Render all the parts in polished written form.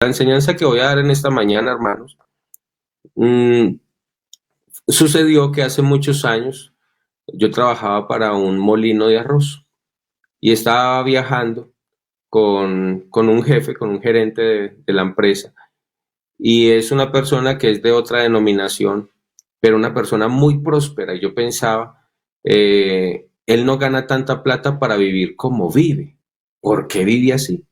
La enseñanza que voy a dar en esta mañana, hermanos, mm, sucedió que hace muchos años yo trabajaba para un molino de arroz y estaba viajando con un jefe, con un gerente de la empresa, y es una persona que es de otra denominación, pero una persona muy próspera. Y yo pensaba, él no gana tanta plata para vivir como vive. ¿Por qué vive así?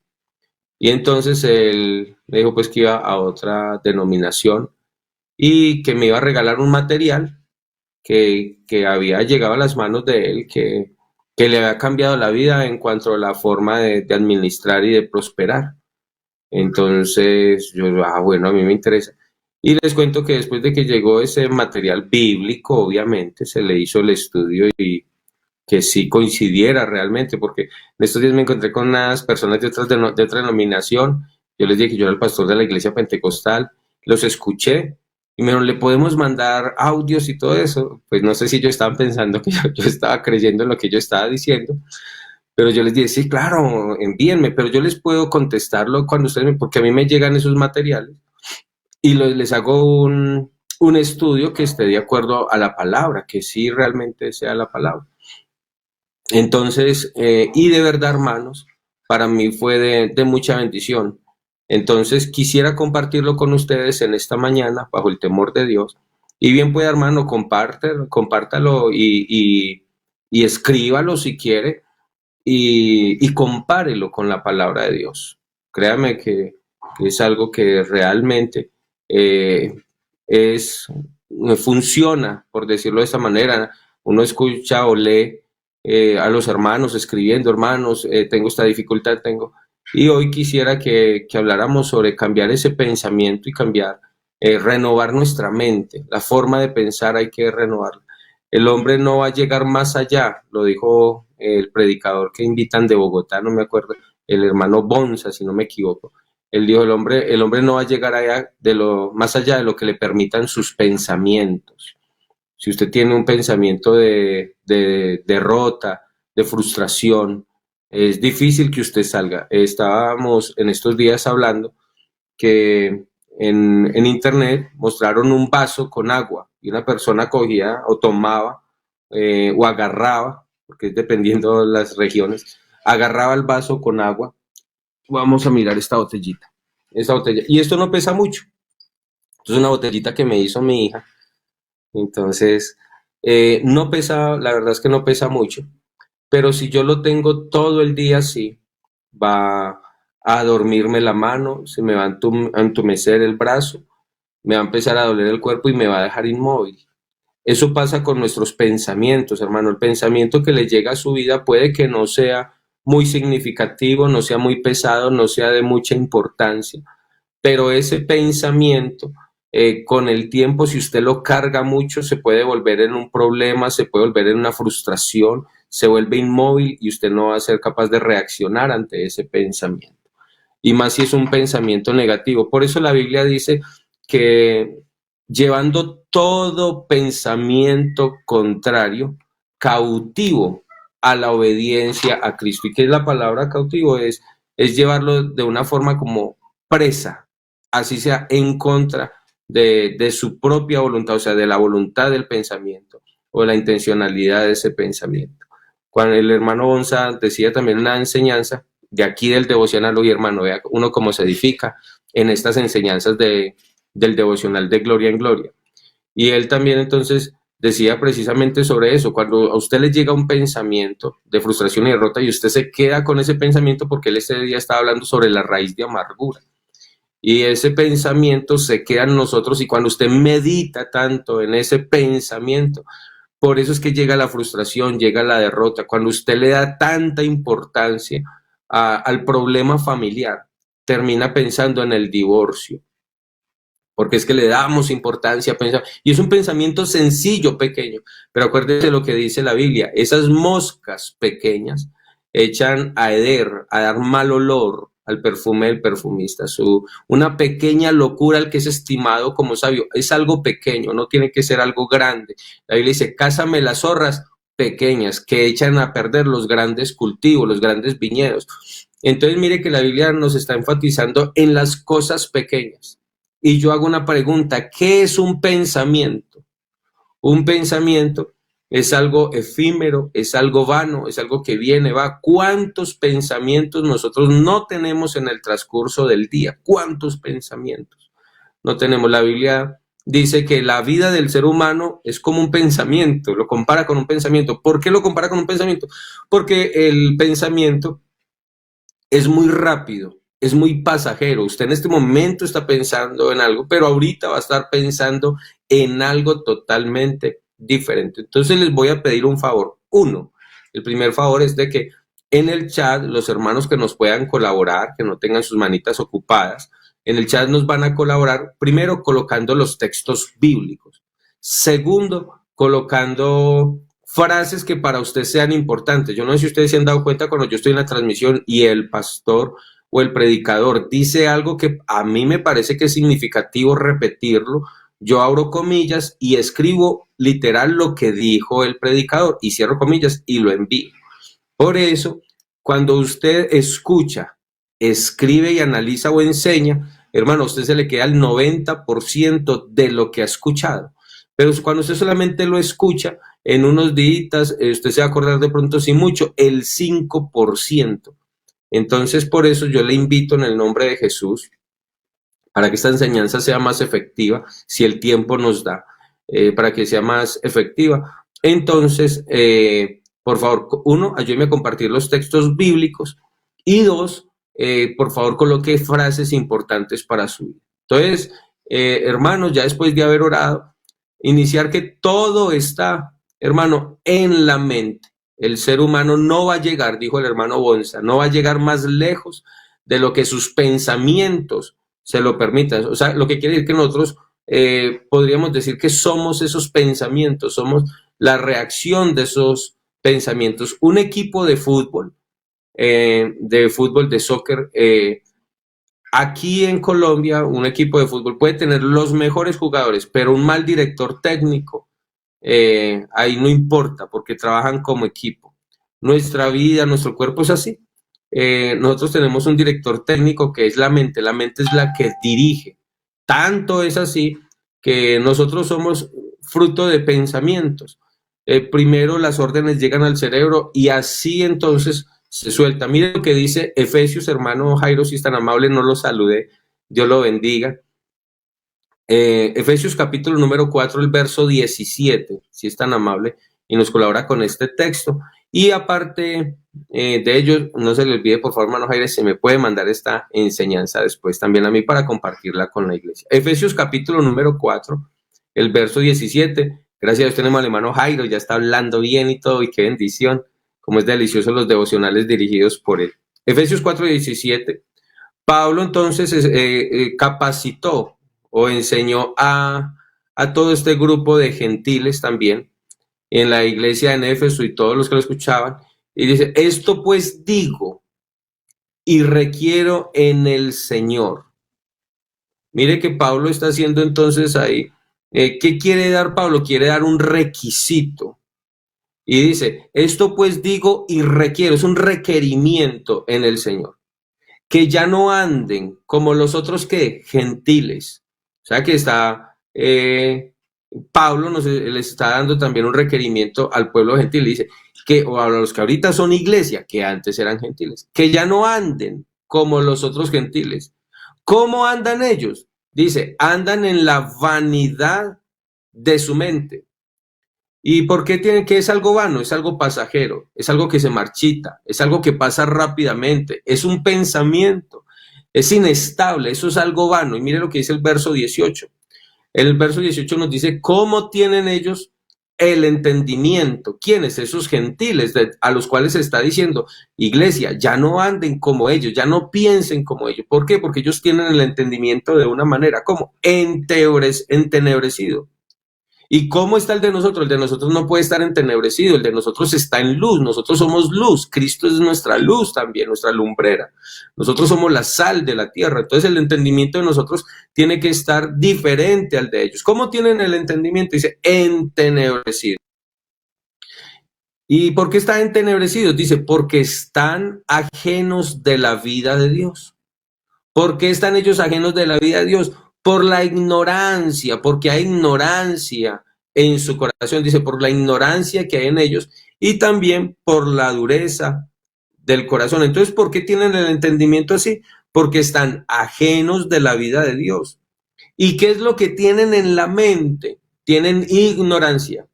Y entonces él me dijo pues que iba a otra denominación y que me iba a regalar un material que había llegado a las manos de él, que le había cambiado la vida en cuanto a la forma de administrar y de prosperar. Entonces yo, bueno, a mí me interesa. Y les cuento que después de que llegó ese material bíblico, obviamente se le hizo el estudio y que sí coincidiera realmente, porque en estos días me encontré con unas personas de otra denominación. Yo les dije que yo era el pastor de la iglesia pentecostal, los escuché y me dijeron, ¿le podemos mandar audios y todo eso? Pues no sé si ellos estaban pensando que yo estaba creyendo en lo que yo estaba diciendo, pero yo les dije, sí, claro, envíenme, pero yo les puedo contestarlo cuando ustedes porque a mí me llegan esos materiales y les hago un estudio que esté de acuerdo a la palabra, que sí realmente sea la palabra. Entonces, y de verdad, hermanos, para mí fue de mucha bendición. Entonces, quisiera compartirlo con ustedes en esta mañana, bajo el temor de Dios. Y bien puede, hermano, compártalo y escríbalo si quiere y compárelo con la palabra de Dios. Créame que es algo que realmente eh, es, funciona, por decirlo de esta manera. Uno escucha o lee a los hermanos escribiendo, hermanos, tengo esta dificultad, tengo. Y hoy quisiera que habláramos sobre cambiar ese pensamiento y cambiar, renovar nuestra mente. La forma de pensar hay que renovarla. El hombre no va a llegar más allá, lo dijo el predicador que invitan de Bogotá, no me acuerdo, el hermano Bonza, si no me equivoco. Él dijo, el hombre no va a llegar allá más allá de lo que le permitan sus pensamientos. Si usted tiene un pensamiento de derrota, de frustración, es difícil que usted salga. Estábamos en estos días hablando que en internet mostraron un vaso con agua y una persona cogía o tomaba o agarraba, porque es dependiendo de las regiones, agarraba el vaso con agua. Vamos a mirar esta botella, y esto no pesa mucho. Esto es una botellita que me hizo mi hija. Entonces, no pesa, la verdad es que no pesa mucho, pero si yo lo tengo todo el día así, va a dormirme la mano, se me va a entumecer el brazo, me va a empezar a doler el cuerpo y me va a dejar inmóvil. Eso pasa con nuestros pensamientos, hermano. El pensamiento que le llega a su vida puede que no sea muy significativo, no sea muy pesado, no sea de mucha importancia, pero ese pensamiento, con el tiempo, si usted lo carga mucho, se puede volver en un problema, se puede volver en una frustración, se vuelve inmóvil y usted no va a ser capaz de reaccionar ante ese pensamiento. Y más si es un pensamiento negativo. Por eso la Biblia dice que llevando todo pensamiento contrario cautivo a la obediencia a Cristo. ¿Y qué es la palabra cautivo? Es llevarlo de una forma como presa, así sea en contra de su propia voluntad, o sea, de la voluntad del pensamiento o la intencionalidad de ese pensamiento. Cuando el hermano Bonza decía también una enseñanza de aquí del devocional, hoy hermano, vea uno cómo se edifica en estas enseñanzas del devocional de gloria en gloria. Y él también entonces decía precisamente sobre eso, cuando a usted le llega un pensamiento de frustración y derrota y usted se queda con ese pensamiento, porque él ese día estaba hablando sobre la raíz de amargura. Y ese pensamiento se queda en nosotros y cuando usted medita tanto en ese pensamiento, por eso es que llega la frustración, llega la derrota, cuando usted le da tanta importancia al problema familiar, termina pensando en el divorcio, porque es que le damos importancia a pensar, y es un pensamiento sencillo, pequeño, pero acuérdense lo que dice la Biblia, esas moscas pequeñas echan a heder, a dar mal olor al perfume del perfumista, una pequeña locura al que es estimado como sabio, es algo pequeño, no tiene que ser algo grande. La Biblia dice, cásame las zorras, pequeñas que echan a perder los grandes cultivos, los grandes viñedos. Entonces mire que la Biblia nos está enfatizando en las cosas pequeñas. Y yo hago una pregunta, ¿qué es un pensamiento? Un pensamiento es algo efímero, es algo vano, es algo que viene, va. ¿Cuántos pensamientos nosotros no tenemos en el transcurso del día? ¿Cuántos pensamientos no tenemos? La Biblia dice que la vida del ser humano es como un pensamiento, lo compara con un pensamiento. ¿Por qué lo compara con un pensamiento? Porque el pensamiento es muy rápido, es muy pasajero. Usted en este momento está pensando en algo, pero ahorita va a estar pensando en algo totalmente diferente. Entonces les voy a pedir un favor. Uno, el primer favor es de que en el chat los hermanos que nos puedan colaborar, que no tengan sus manitas ocupadas, en el chat nos van a colaborar primero colocando los textos bíblicos. Segundo, colocando frases que para usted sean importantes. Yo no sé si ustedes se han dado cuenta cuando yo estoy en la transmisión y el pastor o el predicador dice algo que a mí me parece que es significativo repetirlo, yo abro comillas y escribo literal lo que dijo el predicador y cierro comillas y lo envío. Por eso, cuando usted escucha, escribe y analiza o enseña, hermano, a usted se le queda el 90% de lo que ha escuchado. Pero cuando usted solamente lo escucha, en unos días, usted se va a acordar de pronto, sin mucho, el 5%. Entonces, por eso yo le invito en el nombre de Jesús, para que esta enseñanza sea más efectiva, si el tiempo nos da, para que sea más efectiva. Entonces, por favor, uno, ayúdeme a compartir los textos bíblicos y dos, por favor, coloque frases importantes para su vida. Entonces, hermanos, ya después de haber orado, iniciar que todo está, hermano, en la mente. El ser humano no va a llegar, dijo el hermano Bonsa, no va a llegar más lejos de lo que sus pensamientos se lo permitan. O sea, lo que quiere decir que nosotros podríamos decir que somos esos pensamientos, somos la reacción de esos pensamientos. Un equipo de fútbol, de soccer, aquí en Colombia, un equipo de fútbol puede tener los mejores jugadores, pero un mal director técnico, ahí no importa, porque trabajan como equipo. Nuestra vida, nuestro cuerpo es así. Nosotros tenemos un director técnico que es la mente es la que dirige. Tanto es así que nosotros somos fruto de pensamientos. Primero las órdenes llegan al cerebro y así entonces se suelta. Mire lo que dice Efesios, hermano Jairo, si es tan amable, no lo salude, Dios lo bendiga. Efesios capítulo número 4, el verso 17, si es tan amable, y nos colabora con este texto. Y aparte de ello, no se le olvide, por favor, hermano Jairo, se me puede mandar esta enseñanza después también a mí para compartirla con la iglesia. Efesios capítulo número 4, el verso 17. Gracias a Dios tenemos al hermano Jairo, ya está hablando bien y todo, y qué bendición, como es delicioso los devocionales dirigidos por él. Efesios 4, 17. Pablo entonces capacitó o enseñó a todo este grupo de gentiles también en la iglesia en Éfeso y todos los que lo escuchaban, y dice, esto pues digo y requiero en el Señor. Mire que Pablo está haciendo entonces ahí, ¿qué quiere dar Pablo? Quiere dar un requisito. Y dice, esto pues digo y requiero, es un requerimiento en el Señor. Que ya no anden como los otros que gentiles. O sea que está, Pablo les está dando también un requerimiento al pueblo gentil. Dice que, o a los que ahorita son iglesia, que antes eran gentiles, que ya no anden como los otros gentiles. ¿Cómo andan ellos? Dice, andan en la vanidad de su mente. ¿Y por qué tienen que es algo vano? Es algo pasajero, es algo que se marchita, es algo que pasa rápidamente, es un pensamiento, es inestable, eso es algo vano. Y mire lo que dice el verso 18. El verso 18 nos dice cómo tienen ellos el entendimiento. ¿Quiénes? Esos gentiles a los cuales se está diciendo, iglesia, ya no anden como ellos, ya no piensen como ellos. ¿Por qué? Porque ellos tienen el entendimiento de una manera, ¿cómo? Entenebrecido. ¿Y cómo está el de nosotros? El de nosotros no puede estar entenebrecido, el de nosotros está en luz, nosotros somos luz, Cristo es nuestra luz también, nuestra lumbrera, nosotros somos la sal de la tierra, entonces el entendimiento de nosotros tiene que estar diferente al de ellos. ¿Cómo tienen el entendimiento? Dice, entenebrecido. ¿Y por qué están entenebrecidos? Dice, porque están ajenos de la vida de Dios. ¿Por qué están ellos ajenos de la vida de Dios? Por la ignorancia, porque hay ignorancia en su corazón, dice, por la ignorancia que hay en ellos y también por la dureza del corazón. Entonces, ¿por qué tienen el entendimiento así? Porque están ajenos de la vida de Dios. ¿Y qué es lo que tienen en la mente? Tienen ignorancia.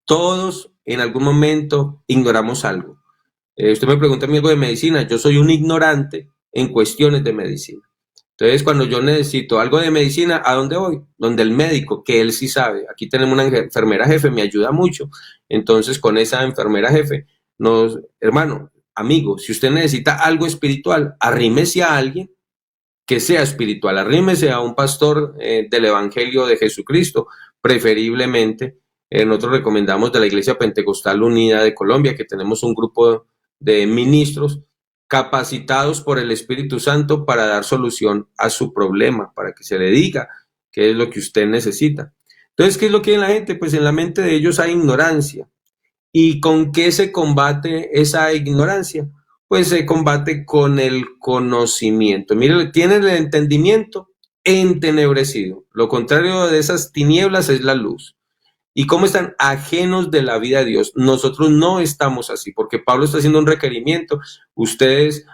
Todos en algún momento ignoramos algo. Usted me pregunta a mí algo de medicina, yo soy un ignorante en cuestiones de medicina. Entonces, cuando yo necesito algo de medicina, ¿a dónde voy? Donde el médico, que él sí sabe. Aquí tenemos una enfermera jefe, me ayuda mucho. Entonces, con esa enfermera jefe, hermano, amigo, si usted necesita algo espiritual, arrímese a alguien que sea espiritual, arrímese a un pastor del Evangelio de Jesucristo, preferiblemente. Nosotros recomendamos de la Iglesia Pentecostal Unida de Colombia, que tenemos un grupo de ministros capacitados por el Espíritu Santo para dar solución a su problema, para que se le diga qué es lo que usted necesita. Entonces, ¿qué es lo que hay en la gente? Pues en la mente de ellos hay ignorancia. ¿Y con qué se combate esa ignorancia? Pues se combate con el conocimiento. Mire, tienen el entendimiento entenebrecido. Lo contrario de esas tinieblas es la luz. ¿Y cómo están ajenos de la vida de Dios? Nosotros no estamos así, porque Pablo está haciendo un requerimiento. Ustedes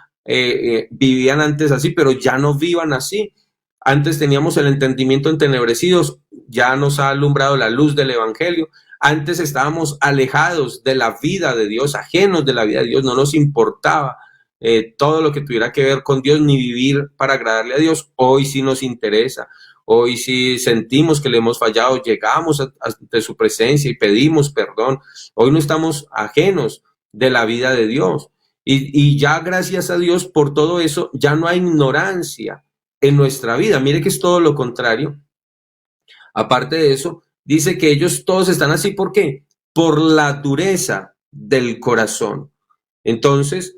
vivían antes así, pero ya no vivan así. Antes teníamos el entendimiento entenebrecidos, ya nos ha alumbrado la luz del Evangelio. Antes estábamos alejados de la vida de Dios, ajenos de la vida de Dios, no nos importaba todo lo que tuviera que ver con Dios, ni vivir para agradarle a Dios. Hoy sí nos interesa. Hoy sí sentimos que le hemos fallado, llegamos ante su presencia y pedimos perdón. Hoy no estamos ajenos de la vida de Dios. Y ya gracias a Dios por todo eso, ya no hay ignorancia en nuestra vida. Mire que es todo lo contrario. Aparte de eso, dice que ellos todos están así. ¿Por qué? Por la dureza del corazón. Entonces,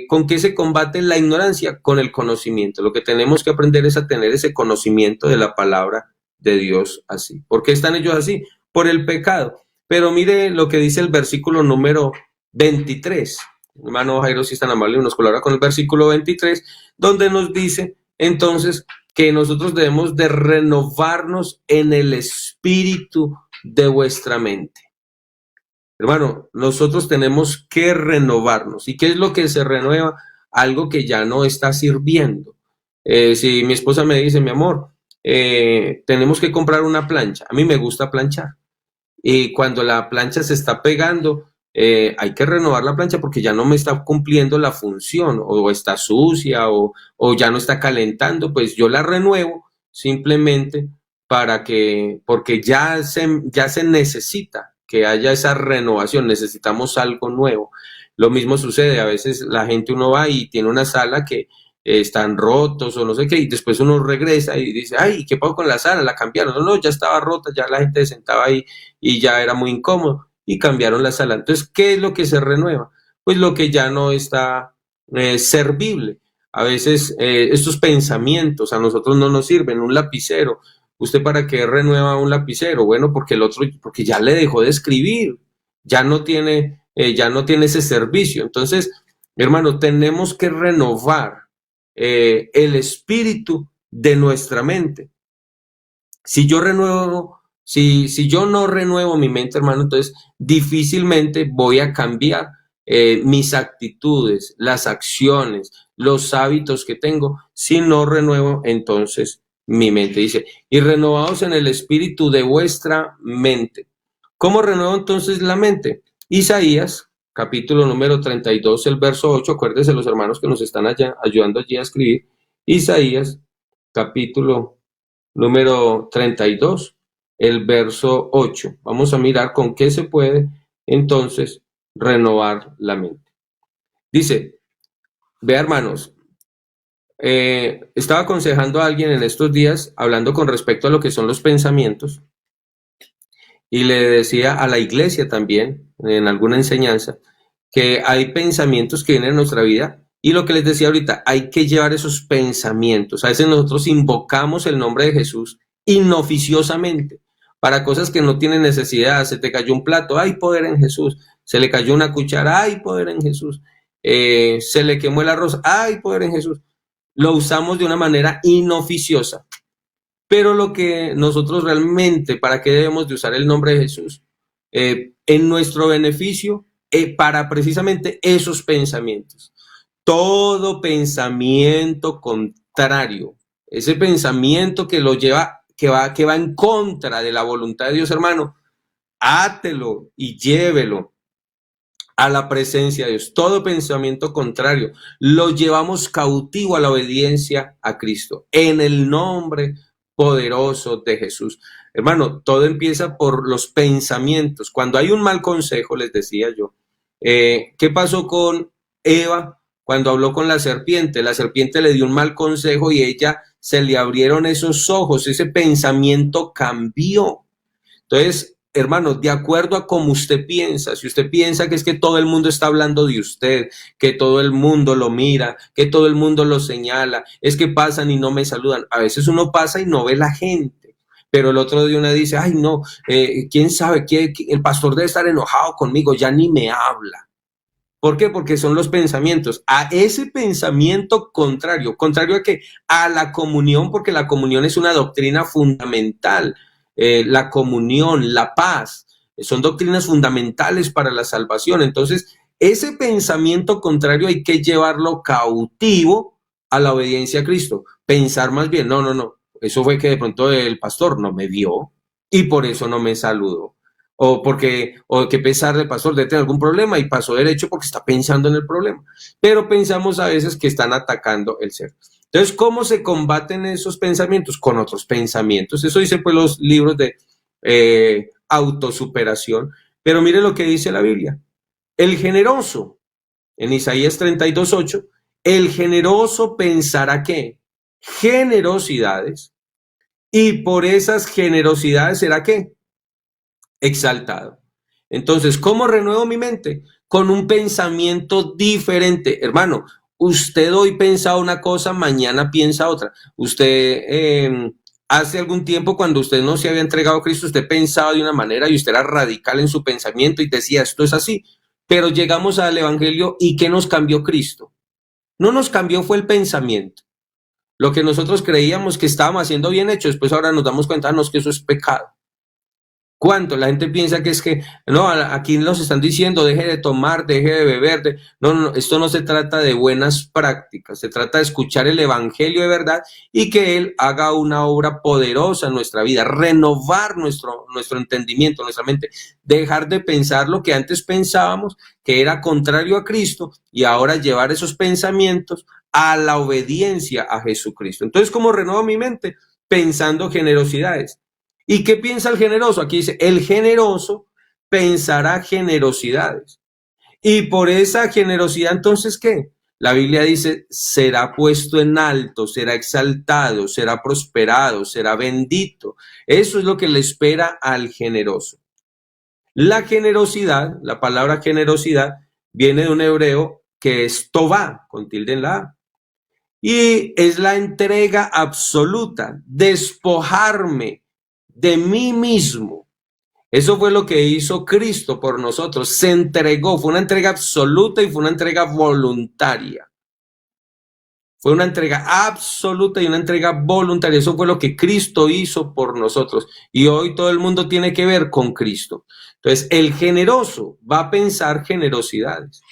¿con qué se combate la ignorancia? Con el conocimiento. Lo que tenemos que aprender es a tener ese conocimiento de la palabra de Dios así. ¿Por qué están ellos así? Por el pecado. Pero mire lo que dice el versículo número 23. Hermano Jairo, si es tan amable, nos colabora con el versículo 23, donde nos dice entonces que nosotros debemos de renovarnos en el espíritu de vuestra mente. Hermano, nosotros tenemos que renovarnos. ¿Y qué es lo que se renueva? Algo que ya no está sirviendo. Si mi esposa me dice, mi amor, tenemos que comprar una plancha. A mí me gusta planchar. Y cuando la plancha se está pegando, hay que renovar la plancha porque ya no me está cumpliendo la función, o está sucia, o ya no está calentando. Pues yo la renuevo simplemente porque ya se necesita que haya esa renovación, necesitamos algo nuevo. Lo mismo sucede, a veces la gente, uno va y tiene una sala que están rotos o no sé qué, y después uno regresa y dice, ay, ¿qué pasó con la sala? La cambiaron. No, ya estaba rota, ya la gente se sentaba ahí y ya era muy incómodo y cambiaron la sala. Entonces, ¿qué es lo que se renueva? Pues lo que ya no está servible. A veces estos pensamientos a nosotros no nos sirven. Un lapicero, ¿usted para qué renueva un lapicero? Bueno, porque porque ya le dejó de escribir, ya no tiene ese servicio. Entonces, hermano, tenemos que renovar el espíritu de nuestra mente. Si yo no renuevo mi mente, hermano, entonces difícilmente voy a cambiar mis actitudes, las acciones, los hábitos que tengo, si no renuevo entonces mi mente. Dice, y renovados en el espíritu de vuestra mente. ¿Cómo renuevo entonces la mente? Isaías, capítulo número 32, el verso 8, acuérdense los hermanos que nos están ayudando allí a escribir. Isaías, capítulo número 32, el verso 8. Vamos a mirar con qué se puede entonces renovar la mente. Dice, vea hermanos, estaba aconsejando a alguien en estos días, hablando con respecto a lo que son los pensamientos, y le decía a la iglesia también, en alguna enseñanza, que hay pensamientos que vienen en nuestra vida, y lo que les decía ahorita, hay que llevar esos pensamientos. A veces nosotros invocamos el nombre de Jesús inoficiosamente. para cosas que no tienen necesidad. Se te cayó un plato, hay poder en Jesús. Se le cayó una cuchara, hay poder en Jesús. Se le quemó el arroz, hay poder en Jesús. Lo usamos de una manera inoficiosa. Pero lo que nosotros realmente, ¿para qué debemos de usar el nombre de Jesús? En nuestro beneficio, para precisamente esos pensamientos. Todo pensamiento contrario, ese pensamiento que lo lleva, que va en contra de la voluntad de Dios, hermano, átelo y llévelo a la presencia de Dios. Todo pensamiento contrario lo llevamos cautivo a la obediencia a Cristo, en el nombre poderoso de Jesús. Hermano, todo empieza por los pensamientos. Cuando hay un mal consejo, les decía yo, ¿qué pasó con Eva cuando habló con la serpiente? La serpiente le dio un mal consejo y ella se le abrieron esos ojos, ese pensamiento cambió. Entonces, hermano, de acuerdo a cómo usted piensa, si usted piensa que es que todo el mundo está hablando de usted, que todo el mundo lo mira, que todo el mundo lo señala, es que pasan y no me saludan. A veces uno pasa y no ve la gente, pero el otro día uno dice, ay no, quién sabe, el pastor debe estar enojado conmigo, ya ni me habla. ¿Por qué? Porque son los pensamientos. A ese pensamiento contrario, ¿contrario a qué? A la comunión, porque la comunión es una doctrina fundamental. La comunión, la paz, son doctrinas fundamentales para la salvación. Entonces, ese pensamiento contrario hay que llevarlo cautivo a la obediencia a Cristo. Pensar más bien, no, eso fue que de pronto el pastor no me vio y por eso no me saludó. O que pensar del pastor debe tener algún problema y pasó derecho porque está pensando en el problema. Pero pensamos a veces que están atacando el ser. Entonces, ¿cómo se combaten esos pensamientos? Con otros pensamientos. Eso dicen pues los libros de autosuperación. Pero mire lo que dice la Biblia. El generoso, en Isaías 32:8, el generoso pensará ¿qué? Generosidades. Y por esas generosidades será ¿qué? Exaltado. Entonces, ¿cómo renuevo mi mente? Con un pensamiento diferente. Hermano, usted hoy piensa una cosa, mañana piensa otra. Usted hace algún tiempo, cuando usted no se había entregado a Cristo, usted pensaba de una manera y usted era radical en su pensamiento y decía, esto es así. Pero llegamos al Evangelio y ¿qué nos cambió Cristo? No nos cambió, fue el pensamiento. Lo que nosotros creíamos que estábamos haciendo bien hecho, después ahora nos damos cuenta, no, es que eso es pecado. ¿Cuánto? La gente piensa que es que, no, aquí nos están diciendo, deje de tomar, deje de beber. No, esto no se trata de buenas prácticas, se trata de escuchar el evangelio de verdad y que Él haga una obra poderosa en nuestra vida, renovar nuestro entendimiento, nuestra mente, dejar de pensar lo que antes pensábamos, que era contrario a Cristo, y ahora llevar esos pensamientos a la obediencia a Jesucristo. Entonces, ¿cómo renuevo mi mente? Pensando generosidades. ¿Y qué piensa el generoso? Aquí dice, el generoso pensará generosidades. Y por esa generosidad, entonces, ¿qué? La Biblia dice, será puesto en alto, será exaltado, será prosperado, será bendito. Eso es lo que le espera al generoso. La generosidad, la palabra generosidad, viene de un hebreo que es tová, con tilde en la A. Y es la entrega absoluta, despojarme de mí mismo. Eso fue lo que hizo Cristo por nosotros. Se entregó, fue una entrega absoluta y fue una entrega voluntaria. Fue una entrega absoluta y una entrega voluntaria. Eso fue lo que Cristo hizo por nosotros. Y hoy todo el mundo tiene que ver con Cristo. Entonces, el generoso va a pensar generosidades.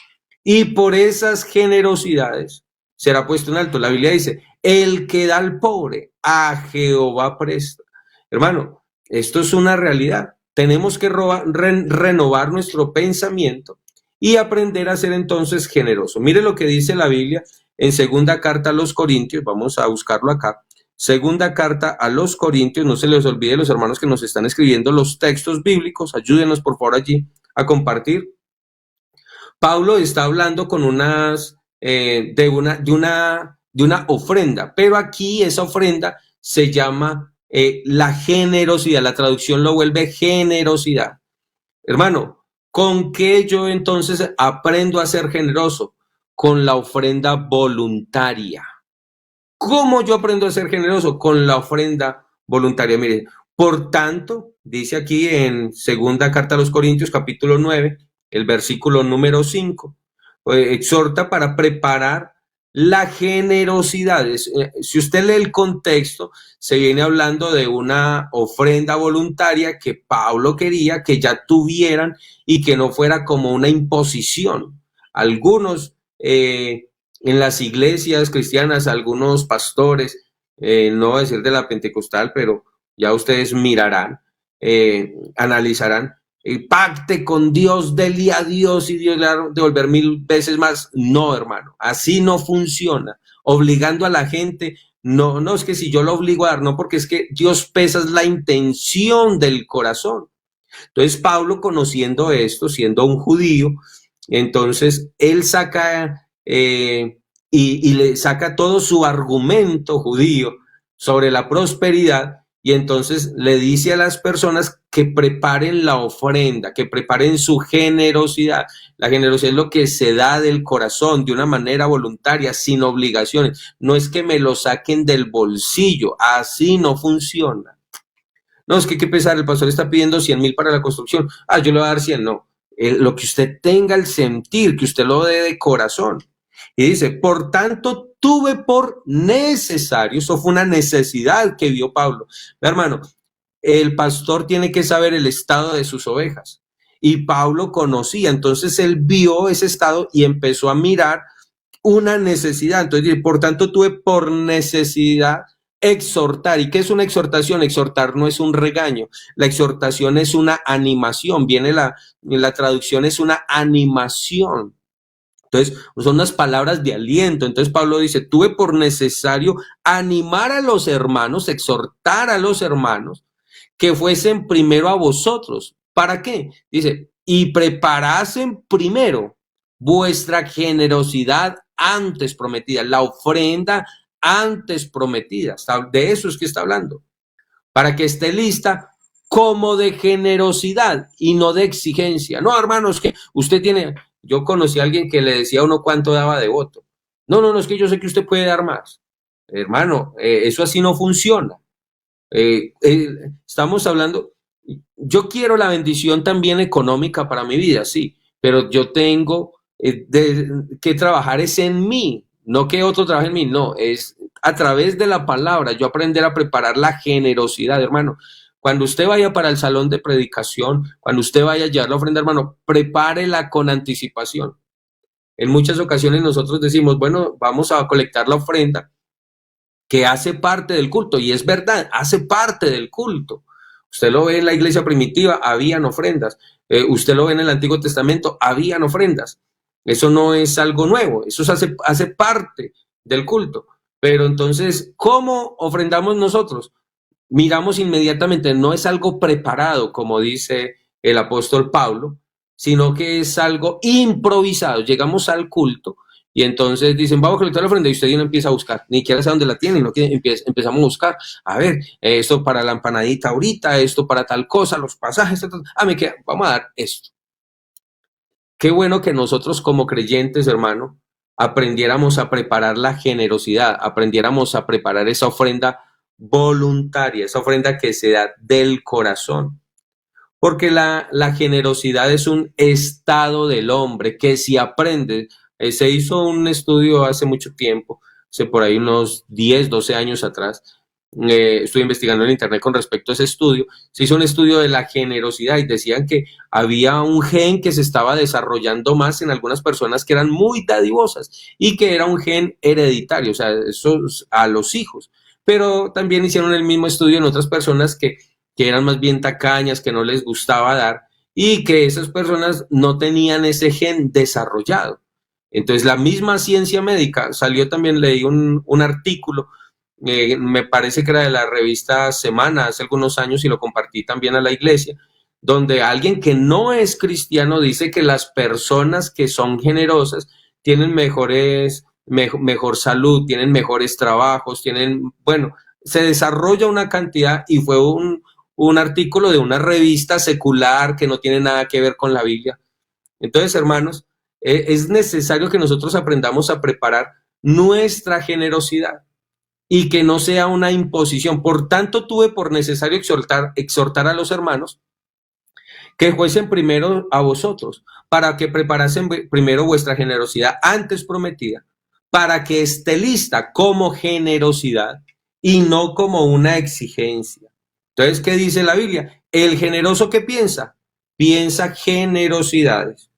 Y por esas generosidades será puesto en alto. La Biblia dice, el que da al pobre, a Jehová presta. Hermano, esto es una realidad. Tenemos que renovar nuestro pensamiento y aprender a ser entonces generoso. Mire lo que dice la Biblia en segunda carta a los Corintios. Vamos a buscarlo acá. Segunda carta a los Corintios. No se les olvide, los hermanos que nos están escribiendo los textos bíblicos. Ayúdenos por favor allí a compartir. Pablo está hablando con de una ofrenda, pero aquí esa ofrenda se llama la generosidad. La traducción lo vuelve generosidad. Hermano, ¿con qué yo entonces aprendo a ser generoso? Con la ofrenda voluntaria. ¿Cómo yo aprendo a ser generoso? Con la ofrenda voluntaria. Mire, Por tanto, dice aquí en segunda carta a los Corintios, capítulo 9, el versículo número 5, exhorta para preparar la generosidad. Si usted lee el contexto, se viene hablando de una ofrenda voluntaria que Pablo quería que ya tuvieran y que no fuera como una imposición. Algunos en las iglesias cristianas, algunos pastores, no voy a decir de la pentecostal, pero ya ustedes mirarán, analizarán, pacte con Dios, dele a Dios y Dios le va a devolver 1000 veces más. No, hermano, así no funciona. Obligando a la gente, no, no es que si yo lo obligo a dar, no, porque es que Dios pesa la intención del corazón. Entonces Pablo, conociendo esto, siendo un judío, entonces él saca y le saca todo su argumento judío sobre la prosperidad, y entonces le dice a las personas que preparen la ofrenda, que preparen su generosidad. La generosidad es lo que se da del corazón, de una manera voluntaria, sin obligaciones. No es que me lo saquen del bolsillo, así no funciona. No, es que hay que pensar, el pastor está pidiendo 100,000 para la construcción. Yo le voy a dar 100, no. Lo que usted tenga el sentir, que usted lo dé de corazón. Y dice, por tanto, tuve por necesario, eso fue una necesidad que vio Pablo. Hermano, el pastor tiene que saber el estado de sus ovejas. Y Pablo conocía, entonces él vio ese estado y empezó a mirar una necesidad. Entonces, por tanto, tuve por necesidad exhortar. ¿Y qué es una exhortación? Exhortar no es un regaño. La exhortación es una animación. Viene la traducción, es una animación. Entonces, son unas palabras de aliento. Entonces, Pablo dice, tuve por necesario animar a los hermanos, exhortar a los hermanos que fuesen primero a vosotros. ¿Para qué? Dice, y preparasen primero vuestra generosidad antes prometida, la ofrenda antes prometida. De eso es que está hablando. Para que esté lista como de generosidad y no de exigencia. No, hermanos, que usted tiene... Yo conocí a alguien que le decía a uno cuánto daba de voto. No, no, no, es que yo sé que usted puede dar más. Hermano, eso así no funciona. Estamos hablando, yo quiero la bendición también económica para mi vida, sí, pero yo tengo que trabajar es en mí, no que otro trabaje en mí, no, es a través de la palabra, yo aprender a preparar la generosidad, hermano. Cuando usted vaya para el salón de predicación, cuando usted vaya a llevar la ofrenda, hermano, prepárela con anticipación. En muchas ocasiones nosotros decimos, bueno, vamos a colectar la ofrenda, que hace parte del culto, y es verdad, hace parte del culto. Usted lo ve en la iglesia primitiva, habían ofrendas. Usted lo ve en el Antiguo Testamento, habían ofrendas. Eso no es algo nuevo, eso hace parte del culto. Pero entonces, ¿cómo ofrendamos nosotros? Miramos inmediatamente, no es algo preparado, como dice el apóstol Pablo, sino que es algo improvisado. Llegamos al culto y entonces dicen, vamos a colectar la ofrenda, y usted ya no empieza a buscar, ni siquiera sabe dónde la tiene, no empezamos a buscar, a ver, esto para la empanadita ahorita, esto para tal cosa, los pasajes, vamos a dar esto. Qué bueno que nosotros como creyentes, hermano, aprendiéramos a preparar la generosidad, aprendiéramos a preparar esa ofrenda voluntaria, esa ofrenda que se da del corazón. Porque la generosidad es un estado del hombre que si aprende, se hizo un estudio hace mucho tiempo, hace por ahí unos 10, 12 años atrás, estoy investigando en internet con respecto a ese estudio, se hizo un estudio de la generosidad y decían que había un gen que se estaba desarrollando más en algunas personas que eran muy dadivosas y que era un gen hereditario, o sea, eso a los hijos. Pero también hicieron el mismo estudio en otras personas que eran más bien tacañas, que no les gustaba dar, y que esas personas no tenían ese gen desarrollado. Entonces la misma ciencia médica salió también, leí un artículo, me parece que era de la revista Semana hace algunos años y lo compartí también a la iglesia, donde alguien que no es cristiano dice que las personas que son generosas tienen mejor salud, tienen mejores trabajos, bueno, se desarrolla una cantidad, y fue un artículo de una revista secular que no tiene nada que ver con la Biblia. Entonces, hermanos, es necesario que nosotros aprendamos a preparar nuestra generosidad. y que no sea una imposición. Por tanto, tuve por necesario exhortar a los hermanos que fuesen primero a vosotros, para que preparasen primero vuestra generosidad antes prometida, para que esté lista como generosidad y no como una exigencia. Entonces, ¿qué dice la Biblia? El generoso que piensa generosidades.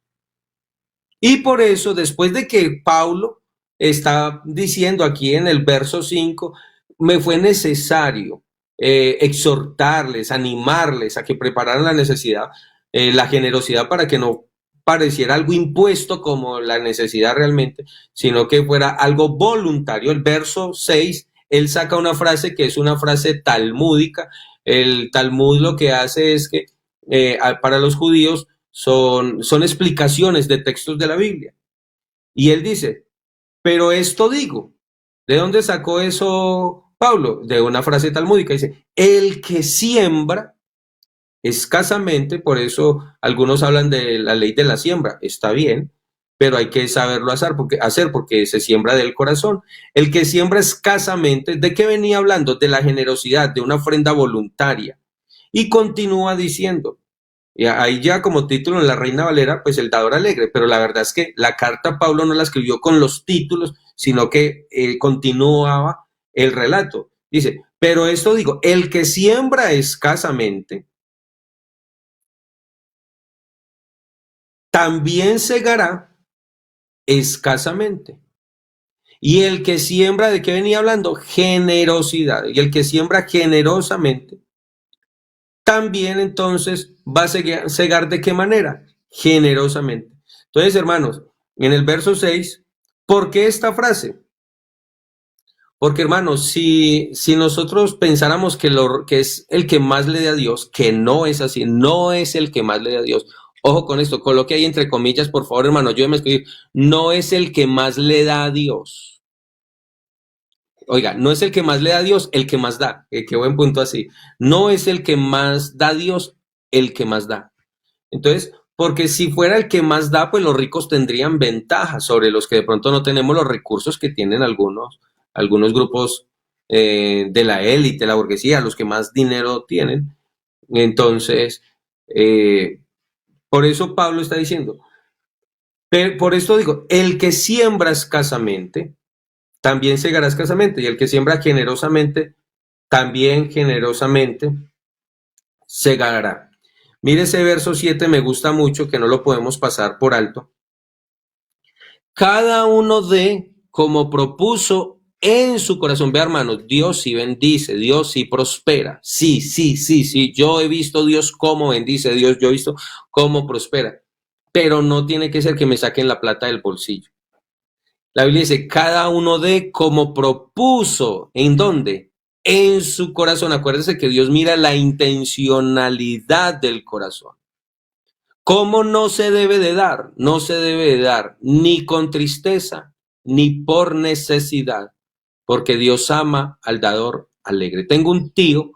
Y por eso, después de que Pablo está diciendo aquí en el verso 5, me fue necesario exhortarles, animarles a que prepararan la generosidad para que no pareciera algo impuesto como la necesidad realmente, sino que fuera algo voluntario. El verso 6, él saca una frase que es una frase talmúdica. El Talmud lo que hace es que para los judíos son explicaciones de textos de la Biblia. Y él dice, pero esto digo, ¿de dónde sacó eso Pablo? De una frase talmúdica, dice, el que siembra escasamente, por eso algunos hablan de la ley de la siembra, está bien, pero hay que saberlo hacer porque se siembra del corazón. El que siembra escasamente, ¿de qué venía hablando? De la generosidad, de una ofrenda voluntaria. Y continúa diciendo, y ahí ya como título en la Reina Valera, pues el dador alegre, pero la verdad es que la carta Pablo no la escribió con los títulos, sino que continuaba el relato. Dice, pero esto digo, el que siembra escasamente, también segará escasamente. Y el que siembra, ¿de qué venía hablando? Generosidad. Y el que siembra generosamente, también entonces va a segar ¿de qué manera? Generosamente. Entonces, hermanos, en el verso 6, ¿por qué esta frase? Porque, hermanos, si nosotros pensáramos que es el que más le da a Dios, que no es así, no es el que más le da a Dios. Ojo con esto, coloque ahí entre comillas, por favor, hermano, ayúdeme a escribir. No es el que más le da a Dios. Oiga, no es el que más le da a Dios, el que más da. Qué buen punto así. No es el que más da a Dios, el que más da. Entonces, porque si fuera el que más da, pues los ricos tendrían ventaja sobre los que de pronto no tenemos los recursos que tienen algunos grupos de la élite, la burguesía, los que más dinero tienen. Entonces, por eso Pablo está diciendo, por esto digo, el que siembra escasamente, también segará escasamente, y el que siembra generosamente, también generosamente segará. Mire ese verso 7, me gusta mucho, que no lo podemos pasar por alto. Cada uno dé como propuso en su corazón. Ve, hermanos, Dios sí bendice, Dios sí prospera. Sí, sí, sí, sí. Yo he visto Dios cómo bendice, Dios, yo he visto cómo prospera. Pero no tiene que ser que me saquen la plata del bolsillo. La Biblia dice, cada uno dé como propuso. ¿En dónde? En su corazón. Acuérdese que Dios mira la intencionalidad del corazón. ¿Cómo no se debe de dar? No se debe de dar ni con tristeza, ni por necesidad, porque Dios ama al dador alegre. Tengo un tío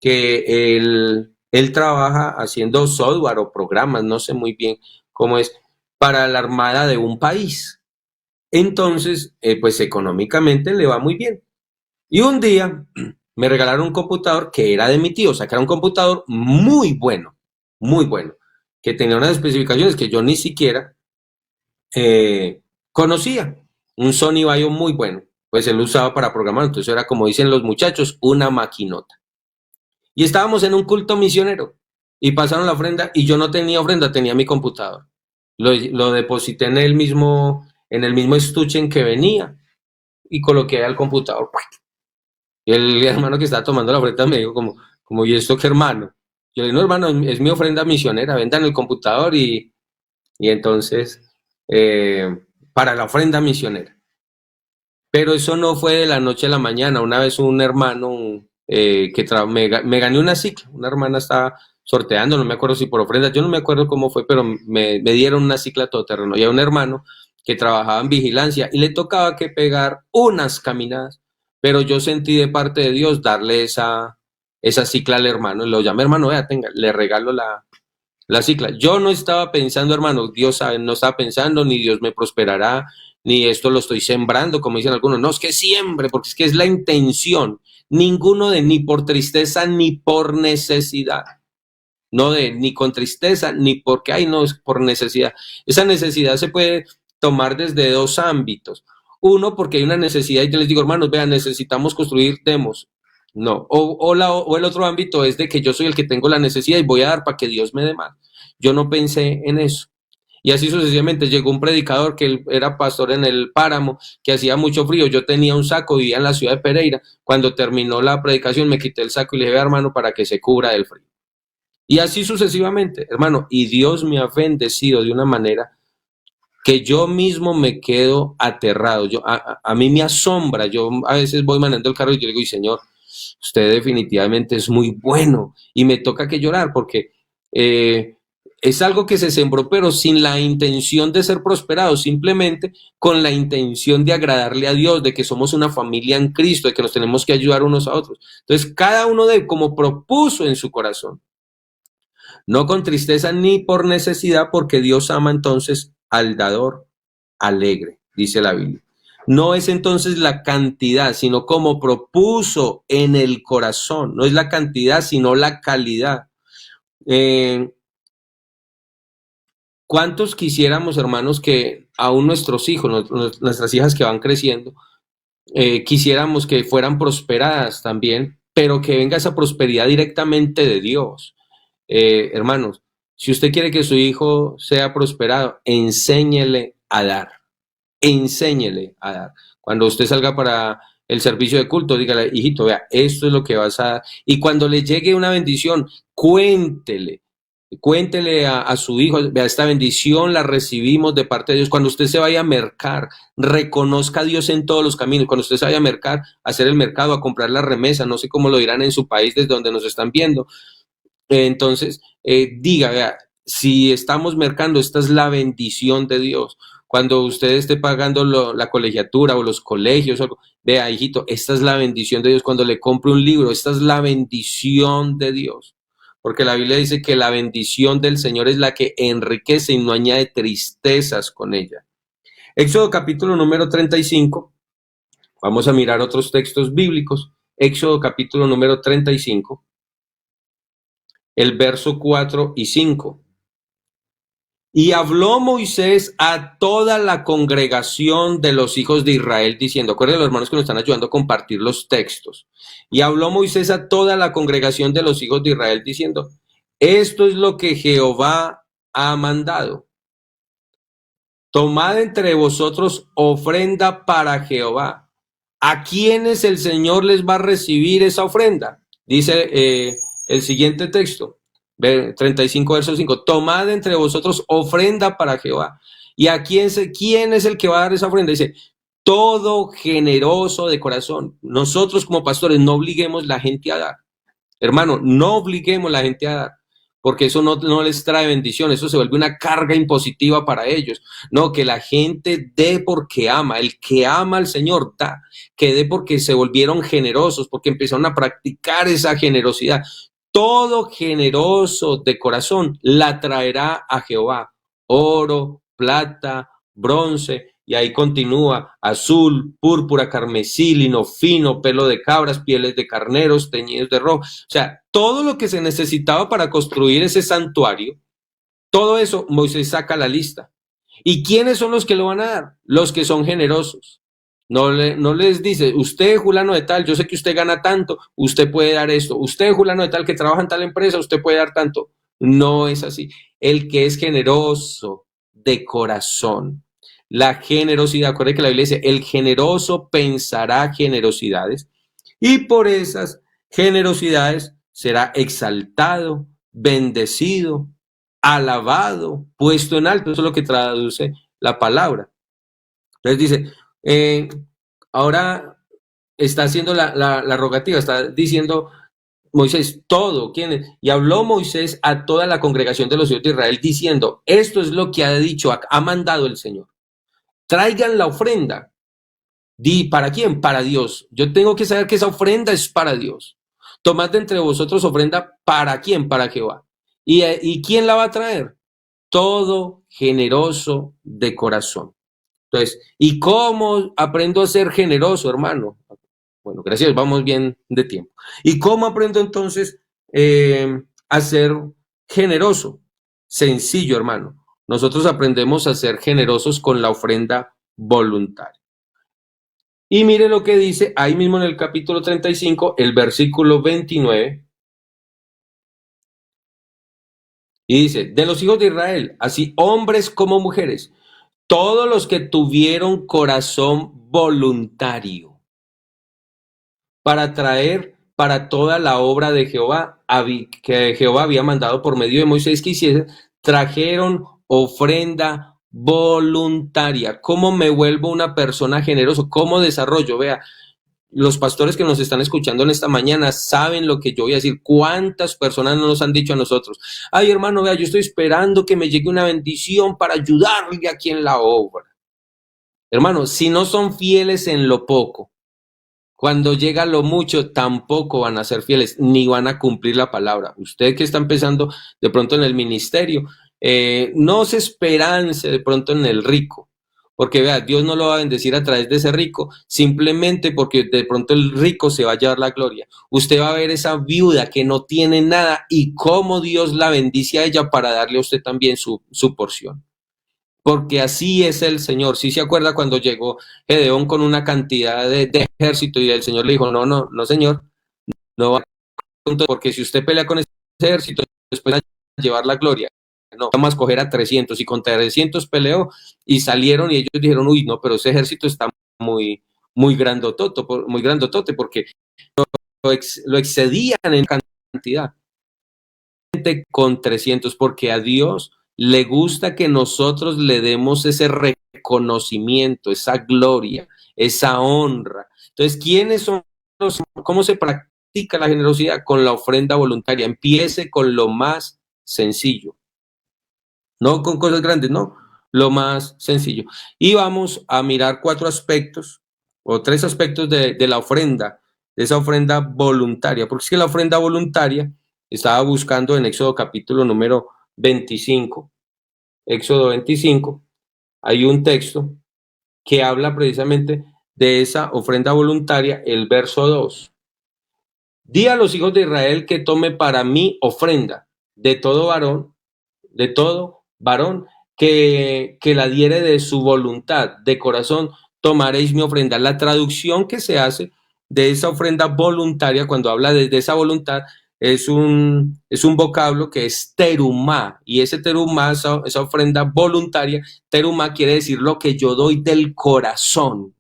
que él trabaja haciendo software o programas, no sé muy bien cómo es, para la armada de un país. Entonces, pues económicamente le va muy bien. Y un día me regalaron un computador que era de mi tío, o sea, que era un computador muy bueno, que tenía unas especificaciones que yo ni siquiera conocía. Un Sony Vaio muy bueno, pues él lo usaba para programar, entonces era, como dicen los muchachos, una maquinota. Y estábamos en un culto misionero y pasaron la ofrenda y yo no tenía ofrenda, tenía mi computador. Lo deposité en el mismo estuche en que venía y coloqué al computador. Y el hermano que estaba tomando la ofrenda me dijo como ¿y esto qué, hermano? Yo le digo, no, hermano, es mi ofrenda misionera, vendan el computador y entonces para la ofrenda misionera. Pero eso no fue de la noche a la mañana. Una vez un hermano me gané una cicla, una hermana estaba sorteando, no me acuerdo si por ofrenda, yo no me acuerdo cómo fue, pero me dieron una cicla todoterreno. Y a un hermano que trabajaba en vigilancia y le tocaba que pegar unas caminadas, pero yo sentí de parte de Dios darle esa cicla al hermano, y lo llamé, hermano, vea, tenga, le regalo la cicla. Yo no estaba pensando, hermano, Dios sabe, no estaba pensando, ni Dios me prosperará, ni esto lo estoy sembrando, como dicen algunos. No, es que siembre, porque es que es la intención. Ninguno de ni por tristeza ni por necesidad. No de ni con tristeza ni porque, ay, no, es por necesidad. Esa necesidad se puede tomar desde dos ámbitos. Uno, porque hay una necesidad y te les digo, hermanos, vean, necesitamos construir demos. No, o el otro ámbito es de que yo soy el que tengo la necesidad y voy a dar para que Dios me dé más. Yo no pensé en eso. Y así sucesivamente llegó un predicador que él era pastor en el páramo, que hacía mucho frío. Yo tenía un saco, vivía en la ciudad de Pereira. Cuando terminó la predicación me quité el saco y le dije, "Vea, hermano, para que se cubra del frío". Y así sucesivamente, hermano. Y Dios me ha bendecido de una manera que yo mismo me quedo aterrado. A mí me asombra. Yo a veces voy manejando el carro y yo digo, y Señor, usted definitivamente es muy bueno. Y me toca que llorar porque es algo que se sembró, pero sin la intención de ser prosperado, simplemente con la intención de agradarle a Dios, de que somos una familia en Cristo, de que nos tenemos que ayudar unos a otros. Entonces, cada uno de como propuso en su corazón, no con tristeza ni por necesidad, porque Dios ama entonces al dador alegre, dice la Biblia. No es entonces la cantidad, sino como propuso en el corazón. No es la cantidad, sino la calidad. Eh, ¿Cuántos quisiéramos, hermanos, que aún nuestros hijos, nuestras hijas que van creciendo, quisiéramos que fueran prosperadas también, pero que venga esa prosperidad directamente de Dios? Hermanos, si usted quiere que su hijo sea prosperado, enséñele a dar. Enséñele a dar. Cuando usted salga para el servicio de culto, dígale, hijito, vea, esto es lo que vas a dar. Y cuando le llegue una bendición, cuéntele a su hijo, vea, esta bendición la recibimos de parte de Dios. Cuando usted se vaya a mercar, reconozca a Dios en todos los caminos. Cuando usted se vaya a mercar, a hacer el mercado, a comprar la remesa, no sé cómo lo dirán en su país desde donde nos están viendo. Entonces, diga, vea, si estamos mercando, esta es la bendición de Dios. Cuando usted esté pagando la colegiatura o los colegios, vea, hijito, esta es la bendición de Dios. Cuando le compre un libro, esta es la bendición de Dios. Porque la Biblia dice que la bendición del Señor es la que enriquece y no añade tristezas con ella. Éxodo capítulo número 35. Vamos a mirar otros textos bíblicos. Éxodo capítulo número 35. El verso 4 y 5. Y habló Moisés a toda la congregación de los hijos de Israel diciendo, acuérdense los hermanos que nos están ayudando a compartir los textos. Y habló Moisés a toda la congregación de los hijos de Israel diciendo, esto es lo que Jehová ha mandado. Tomad entre vosotros ofrenda para Jehová. ¿A quiénes el Señor les va a recibir esa ofrenda? Dice el siguiente texto. 35 verso 5, tomad entre vosotros ofrenda para Jehová. ¿Y a quién es el que va a dar esa ofrenda? Dice, todo generoso de corazón. Nosotros como pastores no obliguemos la gente a dar. Hermano, no obliguemos la gente a dar, porque eso no les trae bendición, eso se vuelve una carga impositiva para ellos. No, que la gente dé porque ama, el que ama al Señor da, que dé porque se volvieron generosos, porque empezaron a practicar esa generosidad. Todo generoso de corazón la traerá a Jehová, oro, plata, bronce, y ahí continúa, azul, púrpura, carmesí, lino fino, pelo de cabras, pieles de carneros, teñidos de rojo. O sea, todo lo que se necesitaba para construir ese santuario, todo eso Moisés saca la lista. ¿Y quiénes son los que lo van a dar? Los que son generosos. No les dice, usted, fulano de tal, yo sé que usted gana tanto, usted puede dar esto. Usted, fulano de tal, que trabaja en tal empresa, usted puede dar tanto. No es así. El que es generoso de corazón. La generosidad, acuérdense que la Biblia dice, el generoso pensará generosidades y por esas generosidades será exaltado, bendecido, alabado, puesto en alto. Eso es lo que traduce la palabra. Entonces dice, ahora está haciendo la rogativa, está diciendo Moisés, todo, ¿quién es? Y habló Moisés a toda la congregación de los hijos de Israel diciendo, esto es lo que ha dicho, ha mandado el Señor. Traigan la ofrenda. ¿Para quién? Para Dios. Yo tengo que saber que esa ofrenda es para Dios. Tomad de entre vosotros ofrenda, ¿para quién? Para Jehová. ¿Y quién la va a traer? Todo generoso de corazón. Entonces, ¿y cómo aprendo a ser generoso, hermano? Bueno, gracias, vamos bien de tiempo. ¿Y cómo aprendo entonces a ser generoso? Sencillo, hermano. Nosotros aprendemos a ser generosos con la ofrenda voluntaria. Y mire lo que dice ahí mismo en el capítulo 35, el versículo 29. Y dice, de los hijos de Israel, así hombres como mujeres, todos los que tuvieron corazón voluntario para traer para toda la obra de Jehová, que Jehová había mandado por medio de Moisés que hiciese, trajeron ofrenda voluntaria. ¿Cómo me vuelvo una persona generosa? ¿Cómo desarrollo? Vea, los pastores que nos están escuchando en esta mañana saben lo que yo voy a decir. ¿Cuántas personas nos han dicho a nosotros? Ay, hermano, vea, yo estoy esperando que me llegue una bendición para ayudarle aquí en la obra. Hermano, si no son fieles en lo poco, cuando llega lo mucho, tampoco van a ser fieles, ni van a cumplir la palabra. Usted que está empezando de pronto en el ministerio, no se esperance de pronto en el rico, porque vea, Dios no lo va a bendecir a través de ese rico, simplemente porque de pronto el rico se va a llevar la gloria. Usted va a ver esa viuda que no tiene nada y cómo Dios la bendice a ella para darle a usted también su porción. Porque así es el Señor. ¿Sí se acuerda cuando llegó Gedeón con una cantidad de ejército y el Señor le dijo, no, no, no, Señor, no va a, porque si usted pelea con ese ejército, después va a llevar la gloria. No, vamos a escoger a 300 y con 300 peleó y salieron y ellos dijeron, uy, no, pero ese ejército está muy grandotote porque lo excedían en cantidad. Con 300 porque a Dios le gusta que nosotros le demos ese reconocimiento, esa gloria, esa honra. Entonces, ¿quiénes son cómo se practica la generosidad? Con la ofrenda voluntaria. Empiece con lo más sencillo, no con cosas grandes, no, lo más sencillo. Y vamos a mirar 4 aspectos o 3 aspectos de la ofrenda, de esa ofrenda voluntaria, porque es que la ofrenda voluntaria estaba buscando en Éxodo capítulo número 25. Éxodo 25, hay un texto que habla precisamente de esa ofrenda voluntaria, el verso 2. Di a los hijos de Israel que tome para mí ofrenda de todo varón que la diere de su voluntad, de corazón, tomaréis mi ofrenda. La traducción que se hace de esa ofrenda voluntaria, cuando habla de esa voluntad, es un vocablo que es terumá, y ese terumá, esa ofrenda voluntaria, terumá quiere decir lo que yo doy del corazón.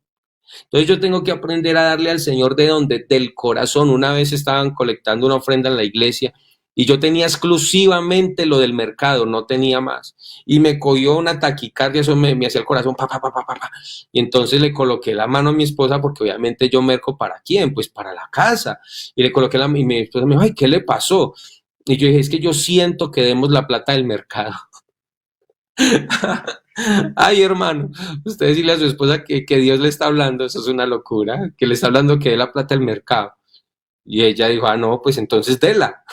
Entonces yo tengo que aprender a darle al Señor de donde, del corazón. Una vez estaban colectando una ofrenda en la iglesia y yo tenía exclusivamente lo del mercado, no tenía más. Y me cogió una taquicardia, eso me hacía el corazón, pa, pa, pa, pa, pa, pa. Y entonces le coloqué la mano a mi esposa, porque obviamente yo merco ¿para quién? Pues para la casa. Y le coloqué y mi esposa me dijo, ay, ¿qué le pasó? Y yo dije, es que yo siento que demos la plata del mercado. Ay, hermano, usted decirle a su esposa que Dios le está hablando, eso es una locura, que le está hablando que dé la plata del mercado. Y ella dijo, ah, no, pues entonces déla.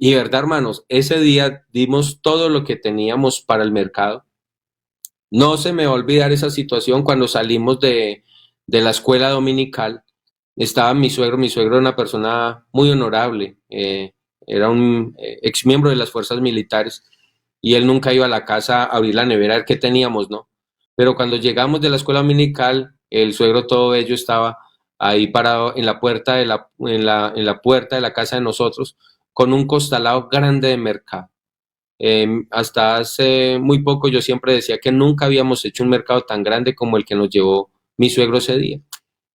Y verdad, hermanos, ese día dimos todo lo que teníamos para el mercado. No se me va a olvidar esa situación cuando salimos de la escuela dominical. Estaba mi suegro era una persona muy honorable, era un ex miembro de las fuerzas militares y él nunca iba a la casa a abrir la nevera a ver qué teníamos, ¿no? Pero cuando llegamos de la escuela dominical, el suegro todo bello estaba ahí parado en la puerta en la puerta de la casa de nosotros con un costalado grande de mercado. Hasta hace muy poco yo siempre decía que nunca habíamos hecho un mercado tan grande como el que nos llevó mi suegro ese día.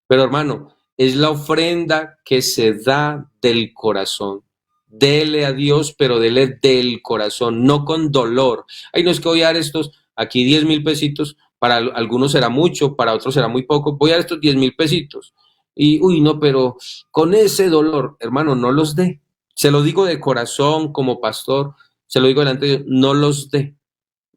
Pero hermano, es la ofrenda que se da del corazón. Dele a Dios, pero dele del corazón, no con dolor. Ay, no es que voy a dar estos, aquí 10,000 pesitos, para algunos será mucho, para otros será muy poco, voy a dar estos 10,000 pesitos. Y, uy, no, pero con ese dolor, hermano, no los dé. Se lo digo de corazón como pastor, se lo digo delante de Dios, no los dé.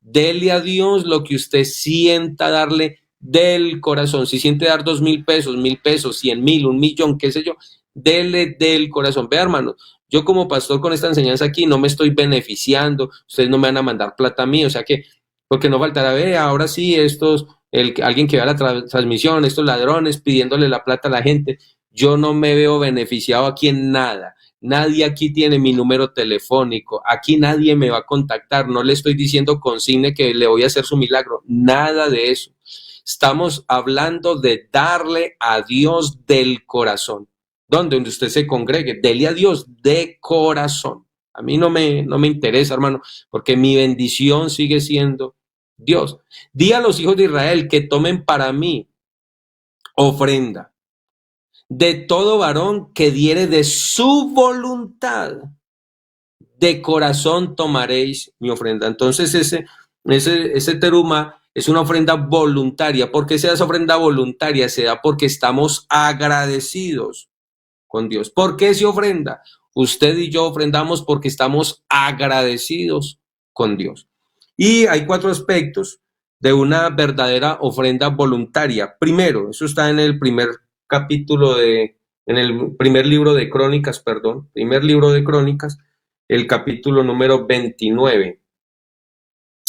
Dele a Dios lo que usted sienta darle del corazón. Si siente dar 2,000 pesos, 1,000 pesos, 100,000, 1,000,000, qué sé yo, dele del corazón. Vea, hermanos, yo como pastor con esta enseñanza aquí no me estoy beneficiando, ustedes no me van a mandar plata a mí, o sea que, porque no faltará, ahora sí, estos alguien que vea la transmisión, estos ladrones pidiéndole la plata a la gente. Yo no me veo beneficiado aquí en nada. Nadie aquí tiene mi número telefónico. Aquí nadie me va a contactar. No le estoy diciendo consigne que le voy a hacer su milagro. Nada de eso. Estamos hablando de darle a Dios del corazón. Donde usted se congregue, dele a Dios de corazón. A mí no me interesa, hermano, porque mi bendición sigue siendo Dios. Di a los hijos de Israel que tomen para mí ofrenda de todo varón que diere de su voluntad. De corazón tomaréis mi ofrenda. Entonces ese teruma es una ofrenda voluntaria. ¿Por qué se da esa ofrenda voluntaria? Se da porque estamos agradecidos con Dios. ¿Por qué se ofrenda? Usted y yo ofrendamos porque estamos agradecidos con Dios. Y hay 4 aspectos de una verdadera ofrenda voluntaria. Primero, eso está en el primer capítulo en el primer libro de Crónicas, primer libro de Crónicas, el capítulo número 29.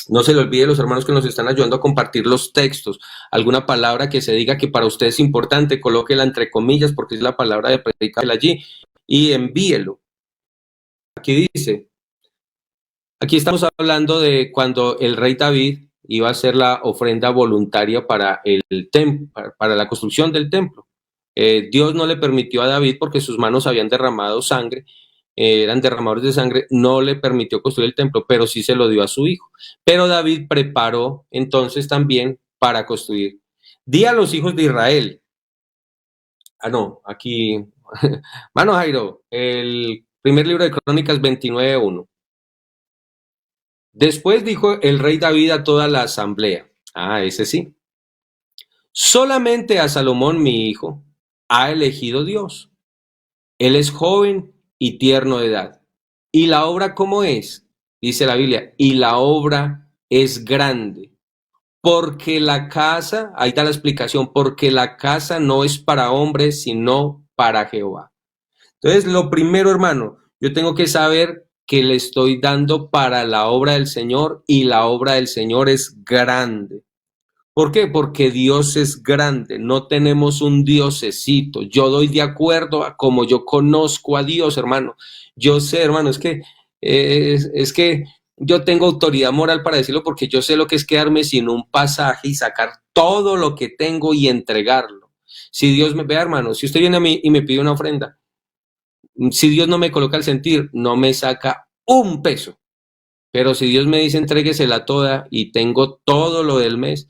No se le olvide, los hermanos que nos están ayudando a compartir los textos, alguna palabra que se diga que para usted es importante, colóquela entre comillas porque es la palabra de predicar allí y envíelo. Aquí dice, aquí estamos hablando de cuando el rey David iba a hacer la ofrenda voluntaria para el templo, para la construcción del templo. Dios no le permitió a David porque sus manos habían derramado sangre, eran derramadores de sangre, no le permitió construir el templo, pero sí se lo dio a su hijo. Pero David preparó entonces también para construir. Di a los hijos de Israel. Aquí, mano Jairo, el primer libro de Crónicas 29:1. Después dijo el rey David a toda la asamblea, ese sí, solamente a Salomón mi hijo ha elegido Dios. Él es joven y tierno de edad. ¿Y la obra cómo es? Dice la Biblia, y la obra es grande. Porque la casa, ahí está la explicación, porque la casa no es para hombres, sino para Jehová. Entonces, lo primero, hermano, yo tengo que saber que le estoy dando para la obra del Señor y la obra del Señor es grande. ¿Por qué? Porque Dios es grande, no tenemos un diosecito. Yo doy de acuerdo a como yo conozco a Dios, hermano. Yo sé, hermano, es que yo tengo autoridad moral para decirlo porque yo sé lo que es quedarme sin un pasaje y sacar todo lo que tengo y entregarlo. Si Dios me ve, hermano, si usted viene a mí y me pide una ofrenda, si Dios no me coloca el sentir, no me saca un peso. Pero si Dios me dice entréguesela toda y tengo todo lo del mes,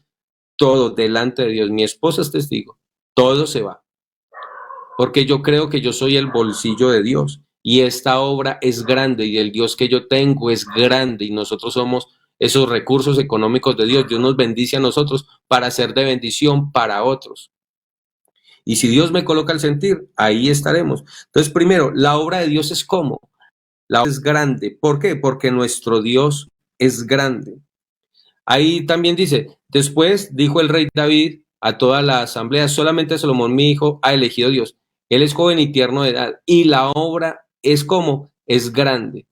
todo delante de Dios, mi esposa es testigo, todo se va. Porque yo creo que yo soy el bolsillo de Dios y esta obra es grande y el Dios que yo tengo es grande y nosotros somos esos recursos económicos de Dios. Dios nos bendice a nosotros para ser de bendición para otros. Y si Dios me coloca el sentir, ahí estaremos. Entonces, primero, la obra de Dios es ¿cómo? La obra es grande. ¿Por qué? Porque nuestro Dios es grande. Ahí también dice, después dijo el rey David a toda la asamblea, solamente Salomón mi hijo ha elegido Dios. Él es joven y tierno de edad y la obra es ¿cómo? Es grande.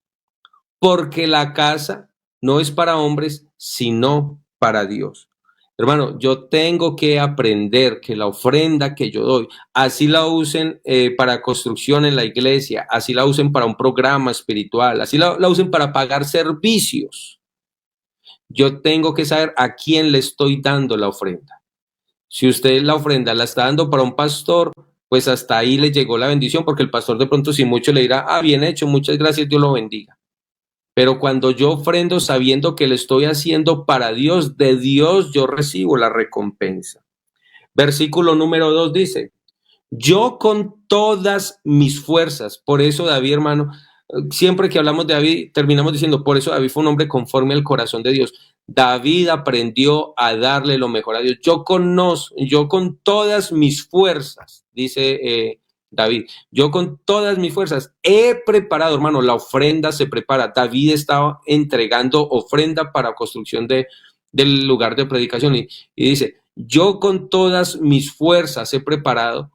Porque la casa no es para hombres, sino para Dios. Hermano, yo tengo que aprender que la ofrenda que yo doy, así la usen para construcción en la iglesia, así la usen para un programa espiritual, así la usen para pagar servicios. Yo tengo que saber a quién le estoy dando la ofrenda. Si usted la ofrenda la está dando para un pastor, pues hasta ahí le llegó la bendición, porque el pastor de pronto si mucho le dirá, bien hecho, muchas gracias, Dios lo bendiga. Pero cuando yo ofrendo sabiendo que le estoy haciendo para Dios, de Dios yo recibo la recompensa. Versículo número 2 dice, yo con todas mis fuerzas, por eso David, hermano, siempre que hablamos de David, terminamos diciendo, por eso David fue un hombre conforme al corazón de Dios. David aprendió a darle lo mejor a Dios. Yo con todas mis fuerzas, dice David, yo con todas mis fuerzas he preparado, hermano, la ofrenda se prepara. David estaba entregando ofrenda para construcción del lugar de predicación y dice, yo con todas mis fuerzas he preparado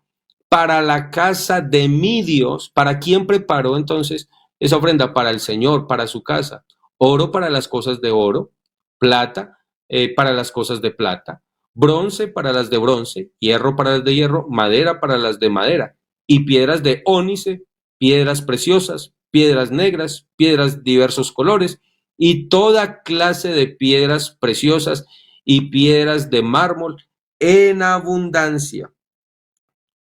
para la casa de mi Dios. ¿Para quién preparó entonces esa ofrenda? Para el Señor, para su casa. Oro para las cosas de oro, plata para las cosas de plata, bronce para las de bronce, hierro para las de hierro, madera para las de madera, y piedras de ónice, piedras preciosas, piedras negras, piedras diversos colores, y toda clase de piedras preciosas y piedras de mármol en abundancia.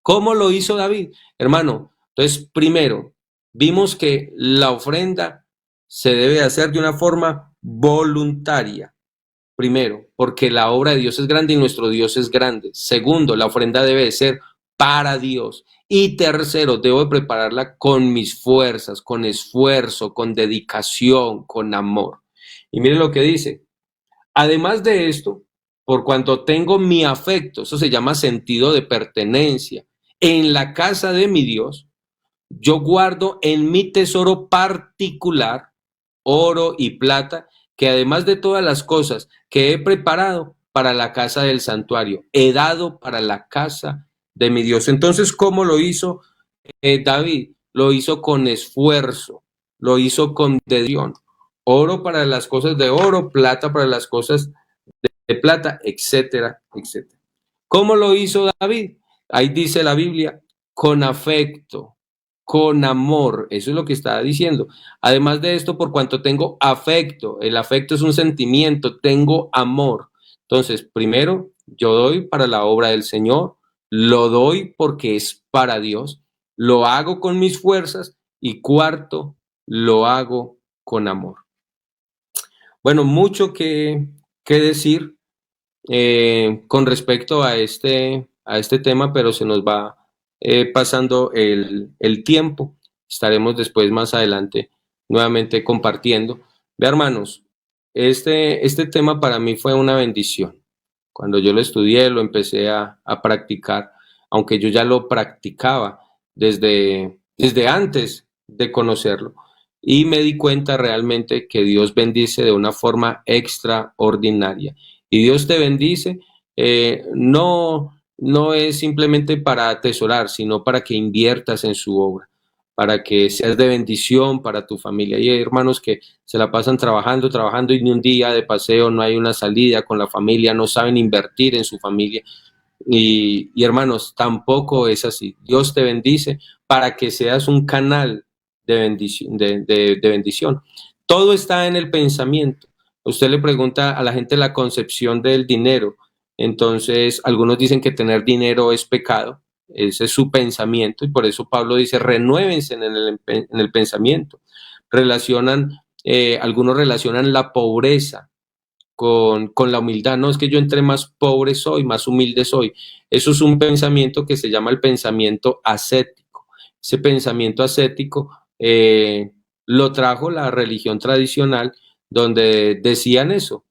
¿Cómo lo hizo David? Hermano, entonces primero, vimos que la ofrenda se debe hacer de una forma voluntaria. Primero, porque la obra de Dios es grande y nuestro Dios es grande. Segundo, la ofrenda debe de ser para Dios. Y tercero, debo de prepararla con mis fuerzas, con esfuerzo, con dedicación, con amor. Y mire lo que dice. Además de esto, por cuanto tengo mi afecto, eso se llama sentido de pertenencia, en la casa de mi Dios, yo guardo en mi tesoro particular oro y plata, que además de todas las cosas que he preparado para la casa del santuario, he dado para la casa de mi Dios. Entonces, ¿cómo lo hizo David? Lo hizo con esfuerzo, lo hizo con dedicación. Oro para las cosas de oro, plata para las cosas de plata, etcétera, etcétera. ¿Cómo lo hizo David? Ahí dice la Biblia, con afecto, con amor, eso es lo que está diciendo. Además de esto, por cuanto tengo afecto, el afecto es un sentimiento, tengo amor. Entonces, primero, yo doy para la obra del Señor, lo doy porque es para Dios, lo hago con mis fuerzas y cuarto, lo hago con amor. Bueno, mucho que decir con respecto a este tema, pero se nos va pasando el tiempo. Estaremos después, más adelante, nuevamente compartiendo. Ve, hermanos, este tema para mí fue una bendición. Cuando yo lo estudié, lo empecé a practicar, aunque yo ya lo practicaba desde antes de conocerlo. Y me di cuenta realmente que Dios bendice de una forma extraordinaria. Y Dios te bendice, no es simplemente para atesorar, sino para que inviertas en su obra, para que seas de bendición para tu familia. Y hay hermanos que se la pasan trabajando y ni un día de paseo, no hay una salida con la familia, no saben invertir en su familia. Y hermanos, tampoco es así. Dios te bendice para que seas un canal de bendición, de bendición. Todo está en el pensamiento. Usted le pregunta a la gente la concepción del dinero. Entonces, algunos dicen que tener dinero es pecado. Ese es su pensamiento. Y por eso Pablo dice, renuévense en el pensamiento. Algunos relacionan la pobreza con la humildad. No, es que yo entre más pobre soy, más humilde soy. Eso es un pensamiento que se llama el pensamiento ascético. Ese pensamiento ascético lo trajo la religión tradicional, donde decían eso,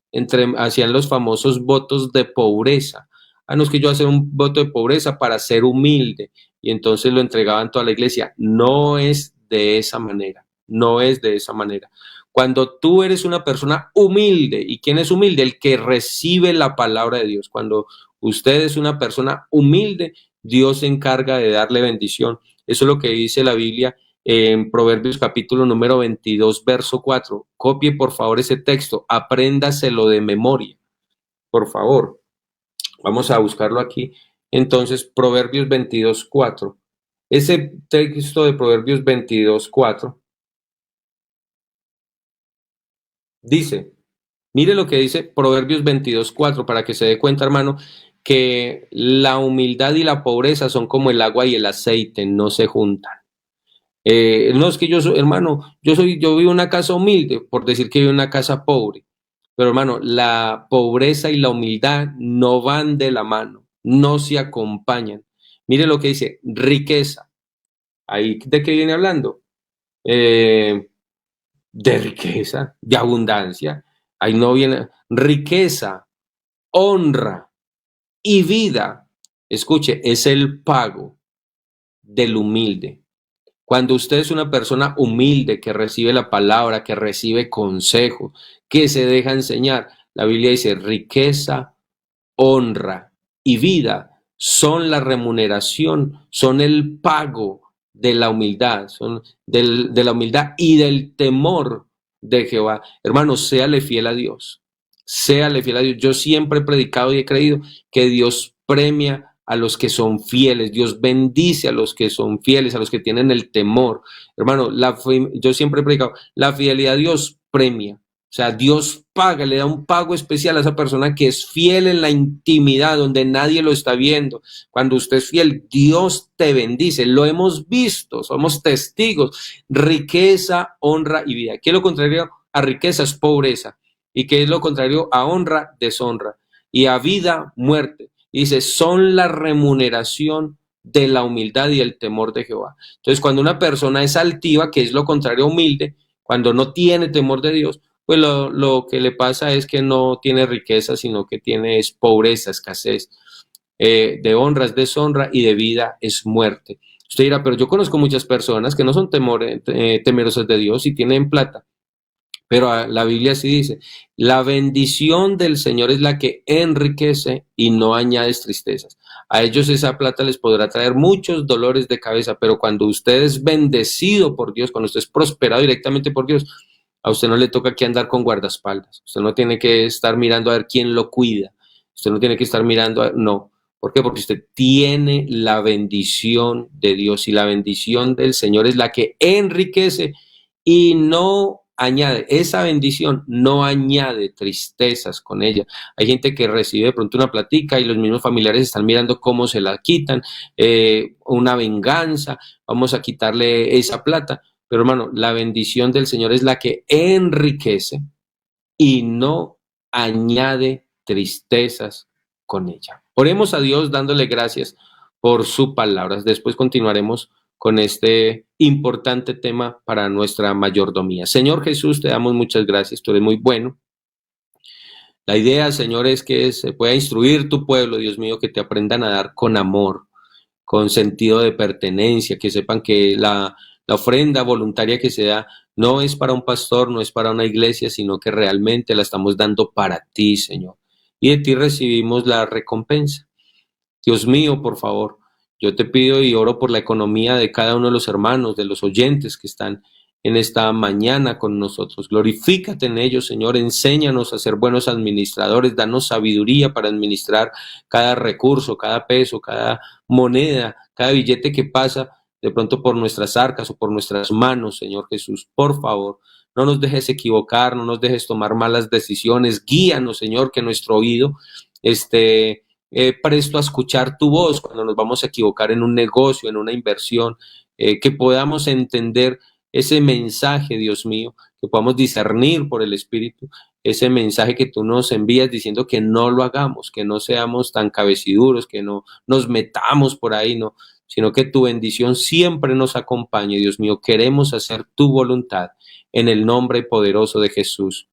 hacían los famosos votos de pobreza. Ah, no, es que yo hacer un voto de pobreza para ser humilde, y entonces lo entregaban toda la iglesia. No es de esa manera, no es de esa manera. Cuando tú eres una persona humilde, ¿y quién es humilde? El que recibe la palabra de Dios. Cuando usted es una persona humilde, Dios se encarga de darle bendición. Eso es lo que dice la Biblia en Proverbios capítulo número 22, verso 4. Copie por favor ese texto, apréndaselo de memoria, por favor. Vamos a buscarlo aquí. Entonces, Proverbios 22, 4. Ese texto de Proverbios 22, 4 dice, mire lo que dice Proverbios 22, 4, para que se dé cuenta, hermano, que la humildad y la pobreza son como el agua y el aceite, no se juntan. No es que yo soy, hermano, yo vivo en una casa humilde, por decir que vivo en una casa pobre. Pero hermano, la pobreza y la humildad no van de la mano, no se acompañan. Mire lo que dice, riqueza. ¿Ahí de qué viene hablando? Eh, de riqueza, de abundancia. Ahí no viene riqueza, honra y vida. Escuche, es el pago del humilde. Cuando usted es una persona humilde que recibe la palabra, que recibe consejo, que se deja enseñar, la Biblia dice riqueza, honra y vida son la remuneración, son el pago de la humildad, son de la humildad y del temor de Jehová. Hermanos, séale fiel a Dios, séale fiel a Dios. Yo siempre he predicado y he creído que Dios premia a los que son fieles, Dios bendice a los que son fieles, a los que tienen el temor. Hermano, yo siempre he predicado, la fidelidad a Dios premia. O sea, Dios paga, le da un pago especial a esa persona que es fiel en la intimidad, donde nadie lo está viendo. Cuando usted es fiel, Dios te bendice. Lo hemos visto, somos testigos. Riqueza, honra y vida. ¿Qué es lo contrario a riqueza? Es pobreza. ¿Y qué es lo contrario a honra? Deshonra. Y a vida, muerte. Y dice, son la remuneración de la humildad y el temor de Jehová. Entonces, cuando una persona es altiva, que es lo contrario a humilde, cuando no tiene temor de Dios, pues lo que le pasa es que no tiene riqueza, sino que tiene es pobreza, escasez. De honra es deshonra y de vida es muerte. Usted dirá, pero yo conozco muchas personas que no son temerosas de Dios y tienen plata. Pero la Biblia sí dice, la bendición del Señor es la que enriquece y no añades tristezas. A ellos esa plata les podrá traer muchos dolores de cabeza, pero cuando usted es bendecido por Dios, cuando usted es prosperado directamente por Dios, a usted no le toca que andar con guardaespaldas. Usted no tiene que estar mirando a ver quién lo cuida. Usted no tiene que estar mirando no. ¿Por qué? Porque usted tiene la bendición de Dios y la bendición del Señor es la que enriquece y no añade, esa bendición no añade tristezas con ella. Hay gente que recibe de pronto una platica y los mismos familiares están mirando cómo se la quitan, una venganza, vamos a quitarle esa plata. Pero hermano, la bendición del Señor es la que enriquece y no añade tristezas con ella. Oremos a Dios dándole gracias por su palabra. Después continuaremos con este importante tema para nuestra mayordomía. Señor Jesús, te damos muchas gracias, tú eres muy bueno. La idea, Señor, es que se pueda instruir tu pueblo, Dios mío, que te aprendan a dar con amor, con sentido de pertenencia, que sepan que la ofrenda voluntaria que se da no es para un pastor, no es para una iglesia, sino que realmente la estamos dando para ti, Señor. Y de ti recibimos la recompensa. Dios mío, por favor, yo te pido y oro por la economía de cada uno de los hermanos, de los oyentes que están en esta mañana con nosotros. Glorifícate en ellos, Señor. Enséñanos a ser buenos administradores. Danos sabiduría para administrar cada recurso, cada peso, cada moneda, cada billete que pasa de pronto por nuestras arcas o por nuestras manos, Señor Jesús. Por favor, no nos dejes equivocar, no nos dejes tomar malas decisiones. Guíanos, Señor, que nuestro oído esté presto a escuchar tu voz cuando nos vamos a equivocar en un negocio, en una inversión, que podamos entender ese mensaje, Dios mío, que podamos discernir por el Espíritu ese mensaje que tú nos envías diciendo que no lo hagamos, que no seamos tan cabeciduros, que no nos metamos por ahí, no, sino que tu bendición siempre nos acompañe, Dios mío. Queremos hacer tu voluntad en el nombre poderoso de Jesús.